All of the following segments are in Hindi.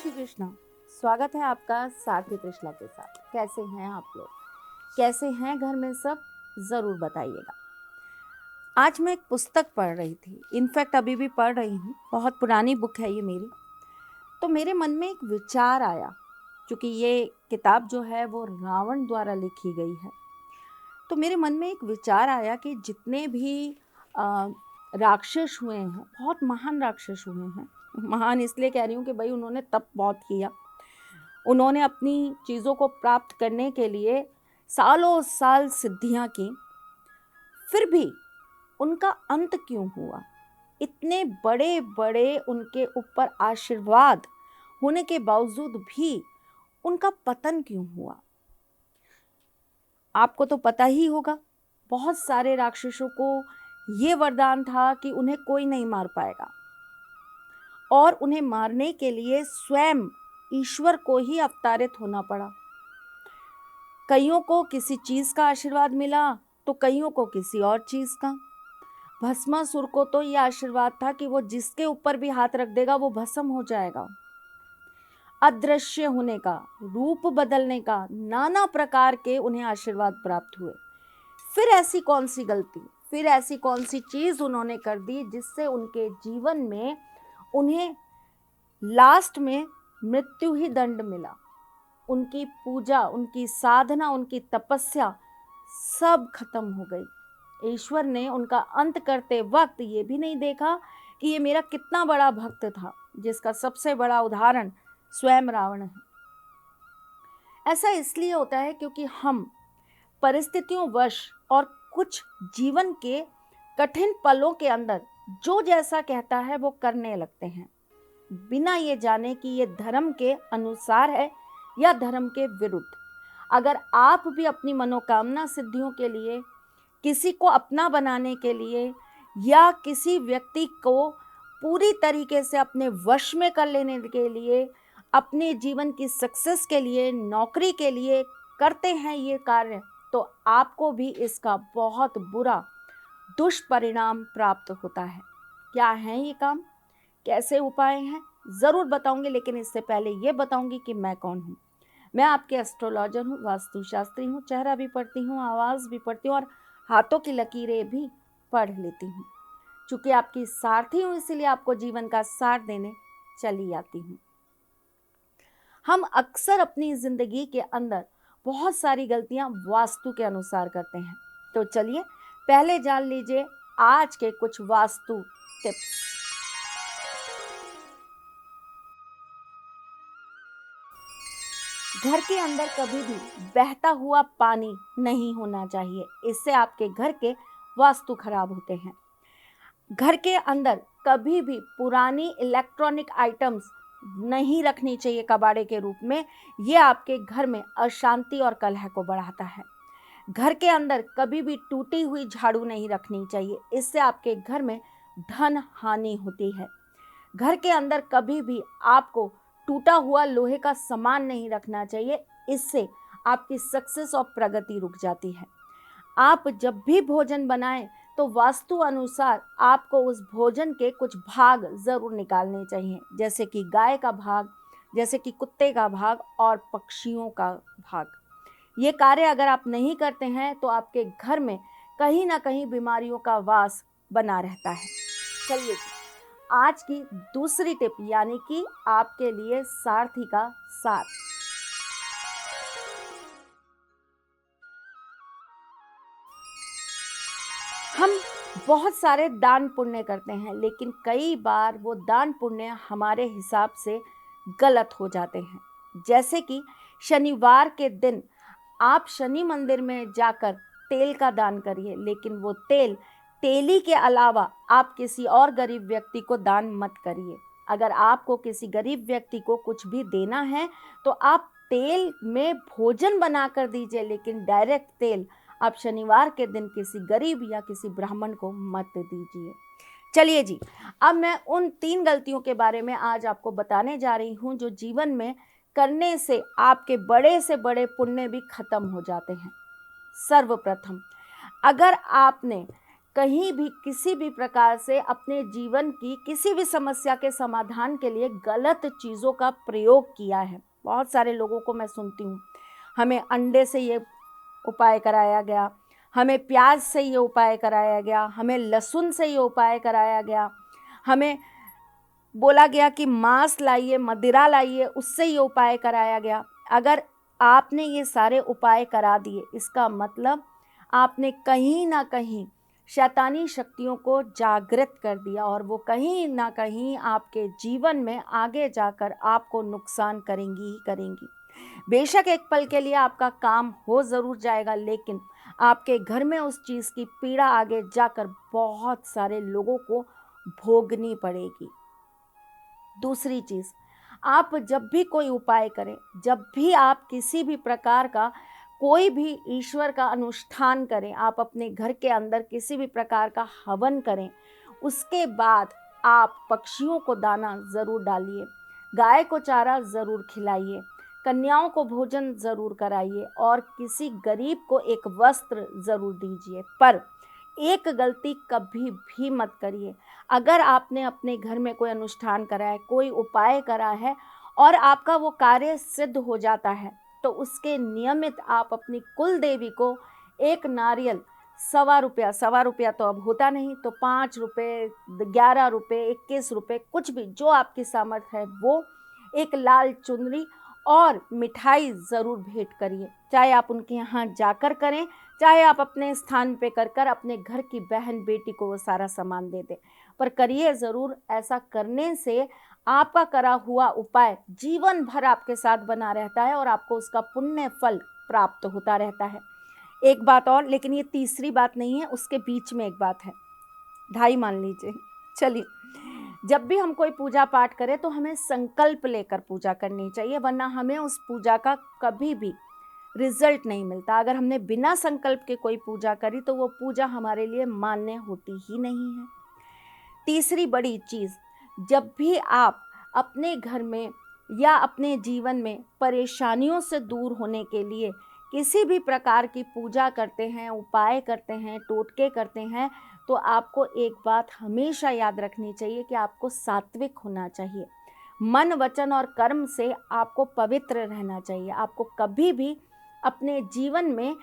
श्री कृष्णा। स्वागत है आपका साथी त्रिशला के साथ। कैसे हैं आप लोग? कैसे हैं घर में सब? ज़रूर बताइएगा। आज मैं एक पुस्तक पढ़ रही थी, इनफैक्ट अभी भी पढ़ रही हूँ। बहुत पुरानी बुक है ये मेरी। तो मेरे मन में एक विचार आया, क्योंकि ये किताब जो है वो रावण द्वारा लिखी गई है। तो मेरे मन में एक विचार आया कि जितने भी राक्षस हुए हैं, बहुत महान राक्षस हुए हैं। महान इसलिए कह रही हूँ कि भाई उन्होंने तप बहुत किया, उन्होंने अपनी चीज़ों को प्राप्त करने के लिए सालों साल सिद्धियाँ की, फिर भी उनका अंत क्यों हुआ? इतने बड़े बड़े उनके ऊपर आशीर्वाद होने के बावजूद भी उनका पतन क्यों हुआ? आपको तो पता ही होगा, बहुत सारे राक्षसों को ये वरदान था कि उन्हें कोई नहीं मार पाएगा, और उन्हें मारने के लिए स्वयं ईश्वर को ही अवतारित होना पड़ा। कईयों को किसी चीज़ का आशीर्वाद मिला तो कईयों को किसी और चीज़ का। भस्मासुर को तो यह आशीर्वाद था कि वो जिसके ऊपर भी हाथ रख देगा वो भस्म हो जाएगा। अदृश्य होने का, रूप बदलने का, नाना प्रकार के उन्हें आशीर्वाद प्राप्त हुए। फिर ऐसी कौन सी गलती, फिर ऐसी कौन सी चीज़ उन्होंने कर दी जिससे उनके जीवन में उन्हें लास्ट में मृत्यु ही दंड मिला? उनकी पूजा, उनकी साधना, उनकी तपस्या सब खत्म हो गई। ईश्वर ने उनका अंत करते वक्त ये भी नहीं देखा कि ये मेरा कितना बड़ा भक्त था, जिसका सबसे बड़ा उदाहरण स्वयं रावण है। ऐसा इसलिए होता है क्योंकि हम परिस्थितियों वश और कुछ जीवन के कठिन पलों के अंदर जो जैसा कहता है वो करने लगते हैं, बिना ये जाने कि ये धर्म के अनुसार है या धर्म के विरुद्ध। अगर आप भी अपनी मनोकामना सिद्धियों के लिए, किसी को अपना बनाने के लिए, या किसी व्यक्ति को पूरी तरीके से अपने वश में कर लेने के लिए, अपने जीवन की सक्सेस के लिए, नौकरी के लिए करते हैं ये कार्य, तो आपको भी इसका बहुत बुरा दुष्परिणाम प्राप्त होता है। क्या है ये काम, कैसे उपाय हैं, ज़रूर बताऊंगी। लेकिन इससे पहले ये बताऊंगी कि मैं कौन हूँ। मैं आपके एस्ट्रोलॉजर हूँ, वास्तुशास्त्री हूँ, चेहरा भी पढ़ती हूँ, आवाज़ भी पढ़ती हूँ और हाथों की लकीरें भी पढ़ लेती हूँ। चूँकि आपकी सारथी हूँ इसीलिए आपको जीवन का सार देने चली आती हूँ। हम अक्सर अपनी ज़िंदगी के अंदर बहुत सारी गलतियाँ वास्तु के अनुसार करते हैं। तो चलिए पहले जान लीजिए आज के कुछ वास्तु टिप्स। घर के अंदर कभी भी बहता हुआ पानी नहीं होना चाहिए, इससे आपके घर के वास्तु खराब होते हैं। घर के अंदर कभी भी पुरानी इलेक्ट्रॉनिक आइटम्स नहीं रखनी चाहिए कबाड़े के रूप में, ये आपके घर में अशांति और कलह को बढ़ाता है। घर के अंदर कभी भी टूटी हुई झाड़ू नहीं रखनी चाहिए, इससे आपके घर में धन हानि होती है। घर के अंदर कभी भी आपको टूटा हुआ लोहे का सामान नहीं रखना चाहिए, इससे आपकी सक्सेस और प्रगति रुक जाती है। आप जब भी भोजन बनाएं तो वास्तु अनुसार आपको उस भोजन के कुछ भाग ज़रूर निकालने चाहिए, जैसे कि गाय का भाग, जैसे कि कुत्ते का भाग और पक्षियों का भाग। ये कार्य अगर आप नहीं करते हैं तो आपके घर में कहीं ना कहीं बीमारियों का वास बना रहता है। चलिए आज की दूसरी टिप, यानी कि आपके लिए सारथी का सार। हम बहुत सारे दान पुण्य करते हैं, लेकिन कई बार वो दान पुण्य हमारे हिसाब से गलत हो जाते हैं। जैसे कि शनिवार के दिन आप शनि मंदिर में जाकर तेल का दान करिए, लेकिन वो तेली के अलावा आप किसी और गरीब व्यक्ति को दान मत करिए। अगर आपको किसी गरीब व्यक्ति को कुछ भी देना है तो आप तेल में भोजन बनाकर दीजिए, लेकिन डायरेक्ट तेल आप शनिवार के दिन किसी गरीब या किसी ब्राह्मण को मत दीजिए। चलिए जी, अब मैं उन 3 गलतियों के बारे में आज आपको बताने जा रही हूँ जो जीवन में करने से आपके बड़े से बड़े पुण्य भी खत्म हो जाते हैं। सर्वप्रथम, अगर आपने कहीं भी किसी भी प्रकार से अपने जीवन की किसी भी समस्या के समाधान के लिए गलत चीज़ों का प्रयोग किया है। बहुत सारे लोगों को मैं सुनती हूँ, हमें अंडे से ये उपाय कराया गया, हमें प्याज से ये उपाय कराया गया, हमें लहसुन से ये उपाय कराया गया, हमें बोला गया कि मांस लाइए, मदिरा लाइए, उससे ये उपाय कराया गया। अगर आपने ये सारे उपाय करा दिए, इसका मतलब आपने कहीं ना कहीं शैतानी शक्तियों को जागृत कर दिया और वो कहीं ना कहीं आपके जीवन में आगे जाकर आपको नुकसान करेंगी ही करेंगी। बेशक एक पल के लिए आपका काम हो ज़रूर जाएगा, लेकिन आपके घर में उस चीज़ की पीड़ा आगे जाकर बहुत सारे लोगों को भोगनी पड़ेगी। दूसरी चीज़, आप जब भी कोई उपाय करें, जब भी आप किसी भी प्रकार का कोई भी ईश्वर का अनुष्ठान करें, आप अपने घर के अंदर किसी भी प्रकार का हवन करें, उसके बाद आप पक्षियों को दाना ज़रूर डालिए, गाय को चारा ज़रूर खिलाइए, कन्याओं को भोजन ज़रूर कराइए और किसी गरीब को एक वस्त्र ज़रूर दीजिए। पर एक गलती कभी भी मत करिए। अगर आपने अपने घर में कोई अनुष्ठान करा है, कोई उपाय करा है और आपका वो कार्य सिद्ध हो जाता है, तो उसके नियमित आप अपनी कुल देवी को एक नारियल, ₹1.25 तो अब होता नहीं, तो ₹5, ₹11, ₹21, कुछ भी जो आपकी सामर्थ्य है, वो एक लाल चुनरी और मिठाई ज़रूर भेंट करिए। चाहे आप उनके यहाँ जाकर करें, चाहे आप अपने स्थान पे कर कर अपने घर की बहन बेटी को वो सारा सामान दे दें, पर करिए ज़रूर। ऐसा करने से आपका करा हुआ उपाय जीवन भर आपके साथ बना रहता है और आपको उसका पुण्य फल प्राप्त होता रहता है। एक बात और, लेकिन ये तीसरी बात नहीं है, उसके बीच में एक बात है, ढाई मान लीजिए। चलिए, जब भी हम कोई पूजा पाठ करें तो हमें संकल्प लेकर पूजा करनी चाहिए, वरना हमें उस पूजा का कभी भी रिजल्ट नहीं मिलता। अगर हमने बिना संकल्प के कोई पूजा करी तो वो पूजा हमारे लिए मान्य होती ही नहीं है। तीसरी बड़ी चीज़, जब भी आप अपने घर में या अपने जीवन में परेशानियों से दूर होने के लिए किसी भी प्रकार की पूजा करते हैं, उपाय करते हैं, टोटके करते हैं, तो आपको एक बात हमेशा याद रखनी चाहिए कि आपको सात्विक होना चाहिए। मन, वचन और कर्म से आपको पवित्र रहना चाहिए। आपको कभी भी अपने जीवन में,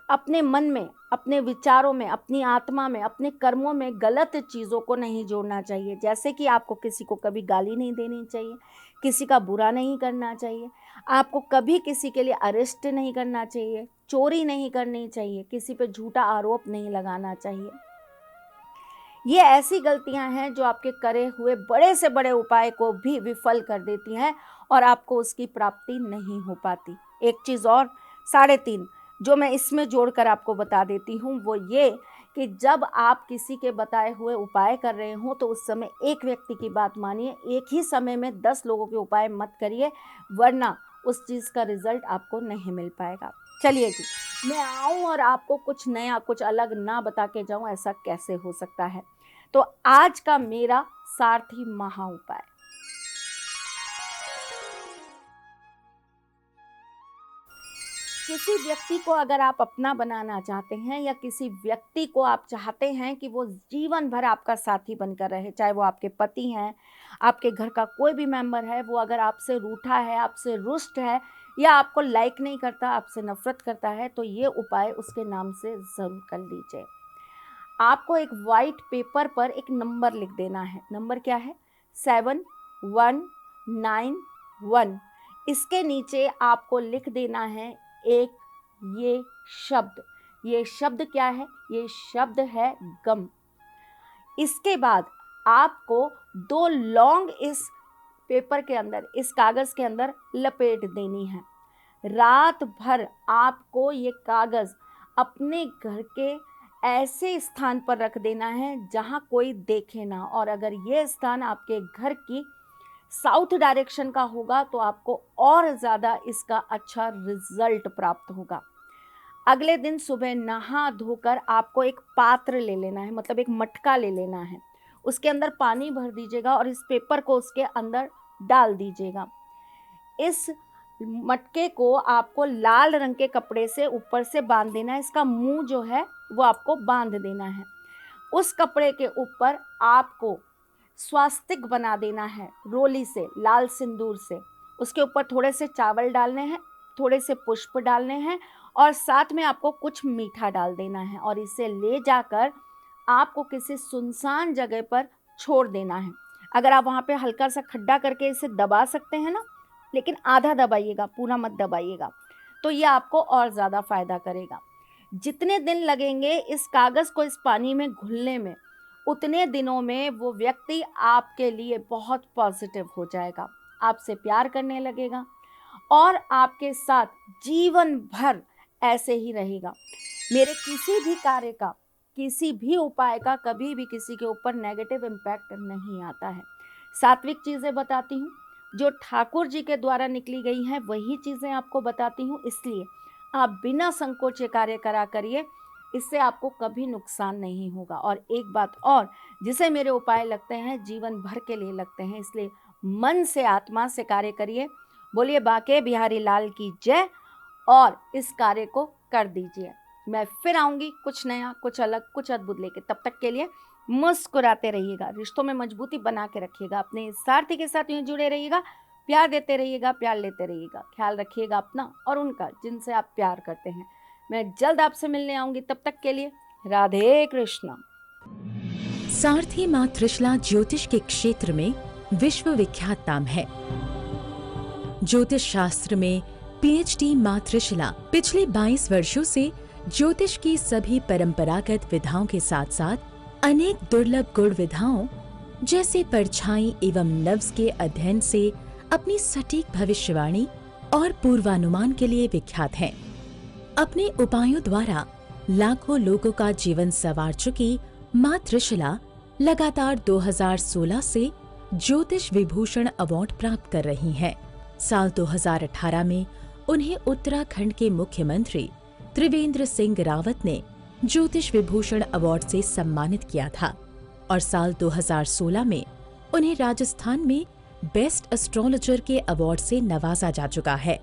अपने मन में, अपने विचारों में, अपनी आत्मा में, अपने कर्मों में गलत चीज़ों को नहीं जोड़ना चाहिए। जैसे कि आपको किसी को कभी गाली नहीं देनी चाहिए, किसी का बुरा नहीं करना चाहिए, आपको कभी किसी के लिए अरेस्ट नहीं करना चाहिए, चोरी नहीं करनी चाहिए, किसी पे झूठा आरोप नहीं लगाना चाहिए। ये ऐसी गलतियां हैं जो आपके करे हुए बड़े से बड़े उपाय को भी विफल कर देती हैं और आपको उसकी प्राप्ति नहीं हो पाती। एक चीज़ और, 3.5, जो मैं इसमें जोड़कर आपको बता देती हूँ, वो ये कि जब आप किसी के बताए हुए उपाय कर रहे हो तो उस समय एक व्यक्ति की बात मानिए, एक ही समय में 10 लोगों के उपाय मत करिए, वरना उस चीज़ का रिजल्ट आपको नहीं मिल पाएगा। चलिए जी, मैं आऊँ और आपको कुछ नया, कुछ अलग ना बता के जाऊँ, ऐसा कैसे हो सकता है। तो आज का मेरा सारथी महा उपाय, किसी व्यक्ति को अगर आप अपना बनाना चाहते हैं या किसी व्यक्ति को आप चाहते हैं कि वो जीवन भर आपका साथी बनकर रहे, चाहे वो आपके पति हैं, आपके घर का कोई भी मेंबर है, वो अगर आपसे रूठा है, आपसे रुष्ट है या आपको लाइक नहीं करता, आपसे नफरत करता है, तो ये उपाय उसके नाम से ज़रूर कर लीजिए। आपको एक वाइट पेपर पर एक नंबर लिख देना है। नंबर क्या है? 7191। इसके नीचे आपको लिख देना है एक ये शब्द। ये शब्द क्या है? ये शब्द है गम। इसके बाद आपको 2 लौंग इस पेपर के अंदर, इस कागज़ के अंदर लपेट देनी है। रात भर आपको ये कागज़ अपने घर के ऐसे स्थान पर रख देना है जहाँ कोई देखे ना, और अगर ये स्थान आपके घर की साउथ डायरेक्शन का होगा तो आपको और ज़्यादा इसका अच्छा रिजल्ट प्राप्त होगा। अगले दिन सुबह नहा धोकर आपको एक पात्र ले लेना है, मतलब एक मटका ले लेना है, उसके अंदर पानी भर दीजिएगा और इस पेपर को उसके अंदर डाल दीजिएगा। इस मटके को आपको लाल रंग के कपड़े से ऊपर से बांध देना है, इसका मुंह जो है वो आपको बांध देना है। उस कपड़े के ऊपर आपको स्वास्तिक बना देना है रोली से, लाल सिंदूर से। उसके ऊपर थोड़े से चावल डालने हैं, थोड़े से पुष्प डालने हैं और साथ में आपको कुछ मीठा डाल देना है और इसे ले जाकर आपको किसी सुनसान जगह पर छोड़ देना है। अगर आप वहाँ पे हल्का सा खड्डा करके इसे दबा सकते हैं ना, लेकिन आधा दबाइएगा, पूरा मत दबाइएगा, तो ये आपको और ज़्यादा फायदा करेगा। जितने दिन लगेंगे इस कागज़ को इस पानी में घुलने में, उतने दिनों में वो व्यक्ति आपके लिए बहुत पॉजिटिव हो जाएगा, आपसे प्यार करने लगेगा और आपके साथ जीवन भर ऐसे ही रहेगा। मेरे किसी भी कार्य का, किसी भी उपाय का कभी भी किसी के ऊपर नेगेटिव इम्पैक्ट नहीं आता है। सात्विक चीज़ें बताती हूँ, जो ठाकुर जी के द्वारा निकली गई हैं वही चीज़ें आपको बताती हूँ, इसलिए आप बिना संकोच ये कार्य करा करिए, इससे आपको कभी नुकसान नहीं होगा। और एक बात और, जिसे मेरे उपाय लगते हैं जीवन भर के लिए लगते हैं, इसलिए मन से आत्मा से कार्य करिए। बोलिए बाके बिहारी लाल की जय और इस कार्य को कर दीजिए। मैं फिर आऊँगी कुछ नया, कुछ अलग, कुछ अद्भुत लेके। तब तक के लिए मुस्कुराते रहिएगा, रिश्तों में मजबूती बना के रखिएगा, अपने सारथी के साथ यूँ जुड़े रहिएगा, प्यार देते रहिएगा, प्यार लेते रहिएगा। ख्याल रखिएगा अपना और उनका जिनसे आप प्यार करते हैं। मैं जल्द आपसे मिलने आऊँगी, तब तक के लिए राधे कृष्णा। सारथी माँ त्रिशला ज्योतिष के क्षेत्र में विश्व विख्यात नाम है। ज्योतिष शास्त्र में पीएचडी माँ त्रिशला पिछले 22 वर्षों से ज्योतिष की सभी परंपरागत विधाओं के साथ साथ अनेक दुर्लभ गुण विधाओं जैसे परछाई एवं लफ्ज के अध्ययन से अपनी सटीक भविष्यवाणी और पूर्वानुमान के लिए विख्यात हैं। अपने उपायों द्वारा लाखों लोगों का जीवन संवार चुकी माँ त्रिशला लगातार 2016 से ज्योतिष विभूषण अवार्ड प्राप्त कर रही हैं। साल 2018 में उन्हें उत्तराखंड के मुख्यमंत्री त्रिवेंद्र सिंह रावत ने ज्योतिष विभूषण अवार्ड से सम्मानित किया था और साल 2016 में उन्हें राजस्थान में बेस्ट एस्ट्रोलॉजर के अवार्ड से नवाजा जा चुका है।